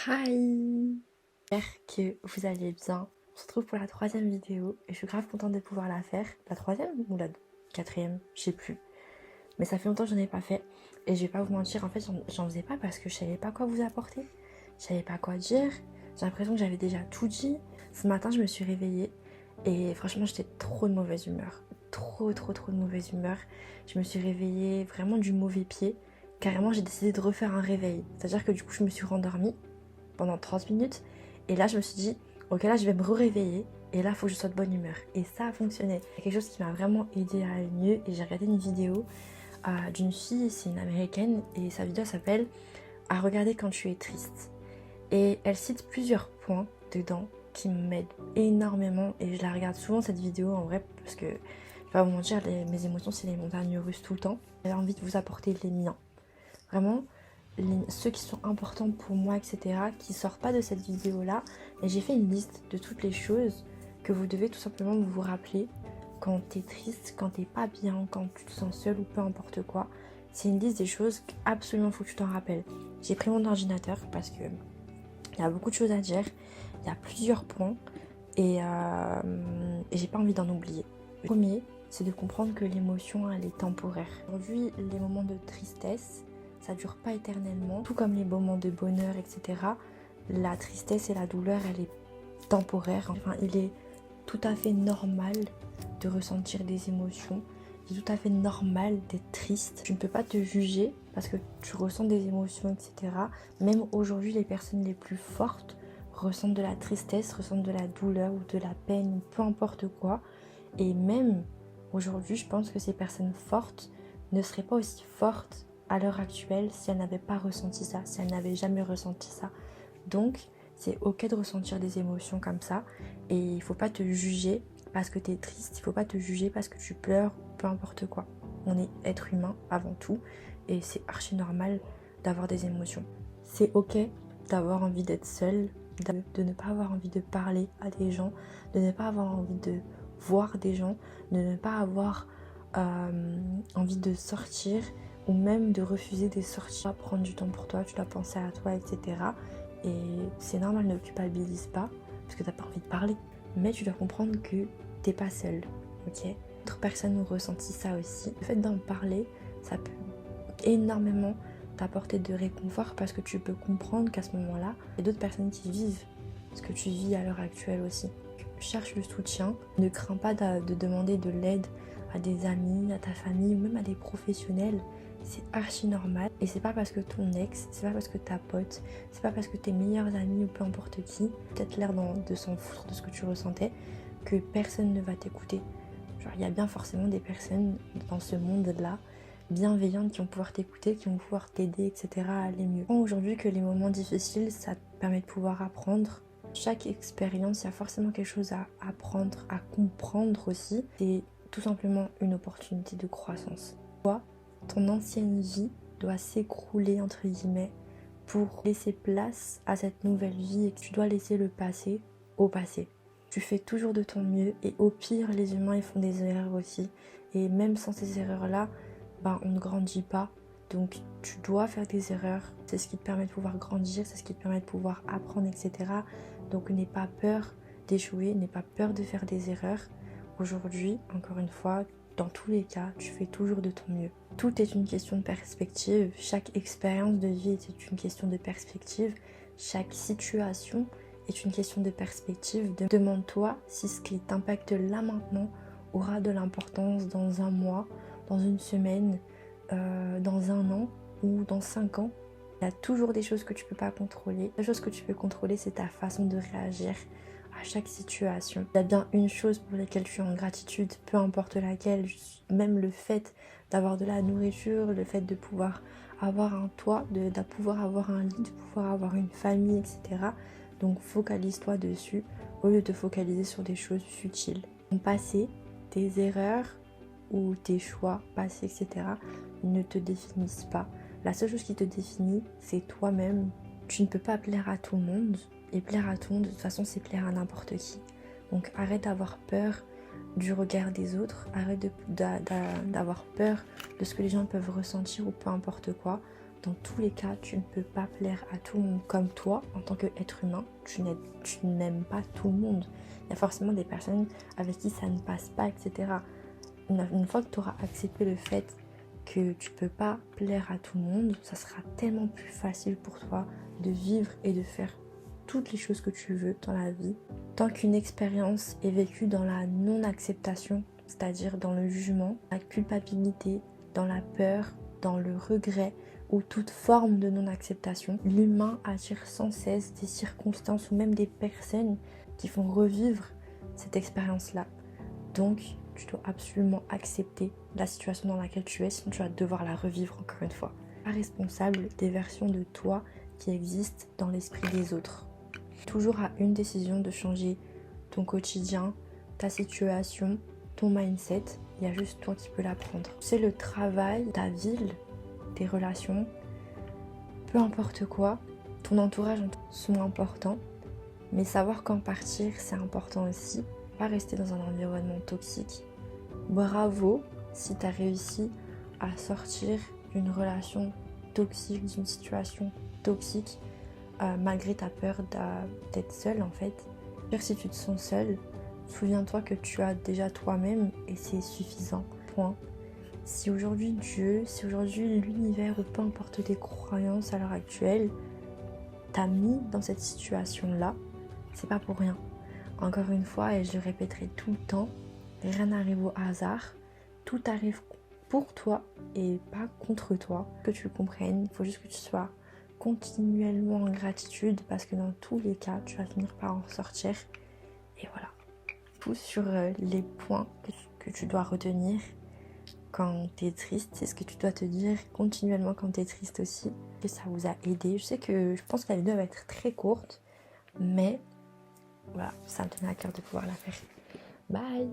Hi! J'espère que vous allez bien. On se retrouve pour la troisième vidéo et je suis grave contente de pouvoir la faire. La troisième ou la quatrième? Je sais plus. Mais ça fait longtemps que j'en ai pas fait. Et je vais pas vous mentir, en fait j'en faisais pas parce que je savais pas quoi vous apporter. Je savais pas quoi dire. J'ai l'impression que j'avais déjà tout dit. Ce matin je me suis réveillée et franchement j'étais trop de mauvaise humeur. Trop de mauvaise humeur. Je me suis réveillée vraiment du mauvais pied. Carrément j'ai décidé de refaire un réveil. C'est-à-dire que du coup je me suis rendormie pendant 30 minutes. Et là, je me suis dit, ok, là, je vais me réveiller. Et là, il faut que je sois de bonne humeur. Et ça a fonctionné. C'est quelque chose qui m'a vraiment aidé à aller mieux. Et j'ai regardé une vidéo d'une fille, c'est une américaine. Et sa vidéo s'appelle À regarder quand tu es triste. Et elle cite plusieurs points dedans qui m'aident énormément. Et je la regarde souvent cette vidéo en vrai. Parce que, je vais pas vous mentir, mes émotions, c'est les montagnes russes tout le temps. J'ai envie de vous apporter les miens. Vraiment, ceux qui sont importants pour moi, etc., qui sortent pas de cette vidéo-là. Et j'ai fait une liste de toutes les choses que vous devez tout simplement vous rappeler quand t'es triste, quand t'es pas bien, quand tu te sens seul ou peu importe quoi. C'est une liste des choses qu'absolument faut que tu t'en rappelles. J'ai pris mon ordinateur parce que il y a beaucoup de choses à dire, il y a plusieurs points et j'ai pas envie d'en oublier. Le premier, c'est de comprendre que l'émotion, elle est temporaire. Aujourd'hui, les moments de tristesse, ça dure pas éternellement. Tout comme les moments de bonheur, etc. La tristesse et la douleur, elle est temporaire. Enfin, il est tout à fait normal de ressentir des émotions. Il est tout à fait normal d'être triste. Tu ne peux pas te juger parce que tu ressens des émotions, etc. Même aujourd'hui, les personnes les plus fortes ressentent de la tristesse, ressentent de la douleur ou de la peine, ou peu importe quoi. Et même aujourd'hui, je pense que ces personnes fortes ne seraient pas aussi fortes à l'heure actuelle si elles n'avaient pas ressenti ça, si elles n'avaient jamais ressenti ça. Donc, c'est ok de ressentir des émotions comme ça. Et il faut pas te juger parce que tu es triste, il faut pas te juger parce que tu pleures, peu importe quoi. On est être humain avant tout et c'est archi normal d'avoir des émotions. C'est ok d'avoir envie d'être seul, de ne pas avoir envie de parler à des gens, de ne pas avoir envie de voir des gens, de ne pas avoir envie de sortir ou même de refuser des sorties, prendre du temps pour toi, tu dois penser à toi, etc. Et c'est normal, ne culpabilise pas parce que t'as pas envie de parler. Mais tu dois comprendre que t'es pas seul, ok? D'autres personnes ont ressenti ça aussi. Le fait d'en parler, ça peut énormément t'apporter de réconfort parce que tu peux comprendre qu'à ce moment-là, il y a d'autres personnes qui vivent ce que tu vis à l'heure actuelle aussi. Cherche le soutien, ne crains pas de demander de l'aide à des amis, à ta famille ou même à des professionnels. C'est archi normal et c'est pas parce que ton ex, c'est pas parce que ta pote, c'est pas parce que tes meilleurs amis ou peu importe qui, peut-être l'air de s'en foutre de ce que tu ressentais, que personne ne va t'écouter. Genre il y a bien forcément des personnes dans ce monde-là bienveillantes qui vont pouvoir t'écouter, qui vont pouvoir t'aider, etc. à aller mieux. Aujourd'hui que les moments difficiles, ça te permet de pouvoir apprendre. Chaque expérience, il y a forcément quelque chose à apprendre, à comprendre aussi. C'est tout simplement une opportunité de croissance. Toi, ton ancienne vie doit s'écrouler entre guillemets pour laisser place à cette nouvelle vie et que tu dois laisser le passé au passé. Tu fais toujours de ton mieux et au pire, les humains ils font des erreurs aussi. Et même sans ces erreurs-là, on ne grandit pas. Donc tu dois faire des erreurs. C'est ce qui te permet de pouvoir grandir, c'est ce qui te permet de pouvoir apprendre, etc. Donc n'aie pas peur d'échouer, n'aie pas peur de faire des erreurs. Aujourd'hui, encore une fois, dans tous les cas, tu fais toujours de ton mieux. Tout est une question de perspective. Chaque expérience de vie est une question de perspective. Chaque situation est une question de perspective. Demande-toi si ce qui t'impacte là maintenant aura de l'importance dans un mois, dans une semaine, dans un an ou dans 5 ans. Il y a toujours des choses que tu peux pas contrôler. La chose que tu peux contrôler, c'est ta façon de réagir à chaque situation. Il y a bien une chose pour laquelle tu es en gratitude, peu importe laquelle, même le fait d'avoir de la nourriture, le fait de pouvoir avoir un toit, de pouvoir avoir un lit, de pouvoir avoir une famille, etc. Donc focalise-toi dessus au lieu de te focaliser sur des choses futiles. Ton passé, tes erreurs ou tes choix passés, etc. ne te définissent pas. La seule chose qui te définit, c'est toi-même. Tu ne peux pas plaire à tout le monde. Et plaire à tout le monde, de toute façon, c'est plaire à n'importe qui. Donc arrête d'avoir peur du regard des autres. Arrête d'avoir peur de ce que les gens peuvent ressentir ou peu importe quoi. dans tous les cas, tu ne peux pas plaire à tout le monde. Comme toi, en tant qu'être humain, tu n'aimes pas tout le monde. Il y a forcément des personnes avec qui ça ne passe pas, etc. Une fois que tu auras accepté le fait que tu peux pas plaire à tout le monde, ça sera tellement plus facile pour toi de vivre et de faire toutes les choses que tu veux dans la vie. Tant qu'une expérience est vécue dans la non-acceptation, c'est-à-dire dans le jugement, la culpabilité, dans la peur, dans le regret ou toute forme de non-acceptation, l'humain attire sans cesse des circonstances ou même des personnes qui font revivre cette expérience-là. Donc, tu dois absolument accepter la situation dans laquelle tu es, sinon tu vas devoir la revivre encore une fois. Pas responsable des versions de toi qui existent dans l'esprit des autres. Toujours à une décision de changer ton quotidien, ta situation, ton mindset. Il y a juste toi qui peux l'apprendre. C'est le travail, ta ville, tes relations, peu importe quoi, ton entourage sont importants. Mais savoir quand partir, c'est important aussi. Pas rester dans un environnement toxique. Bravo si tu as réussi à sortir d'une relation toxique, d'une situation toxique, malgré ta peur d'être seule en fait. Si tu te sens seule, souviens-toi que tu as déjà toi-même et c'est suffisant. Point. Si aujourd'hui Dieu, si aujourd'hui l'univers ou peu importe tes croyances à l'heure actuelle t'a mis dans cette situation-là, c'est pas pour rien. Encore une fois, et je le répéterai tout le temps, rien n'arrive au hasard. Tout arrive pour toi et pas contre toi. Que tu le comprennes, il faut juste que tu sois continuellement en gratitude parce que dans tous les cas, tu vas finir par en sortir. Et voilà. Tout sur les points que tu dois retenir quand tu es triste. C'est ce que tu dois te dire continuellement quand tu es triste aussi. Que ça vous a aidé. Je pense que la vidéo va être très courte, mais voilà, ça me tenait à cœur de pouvoir la faire. Bye!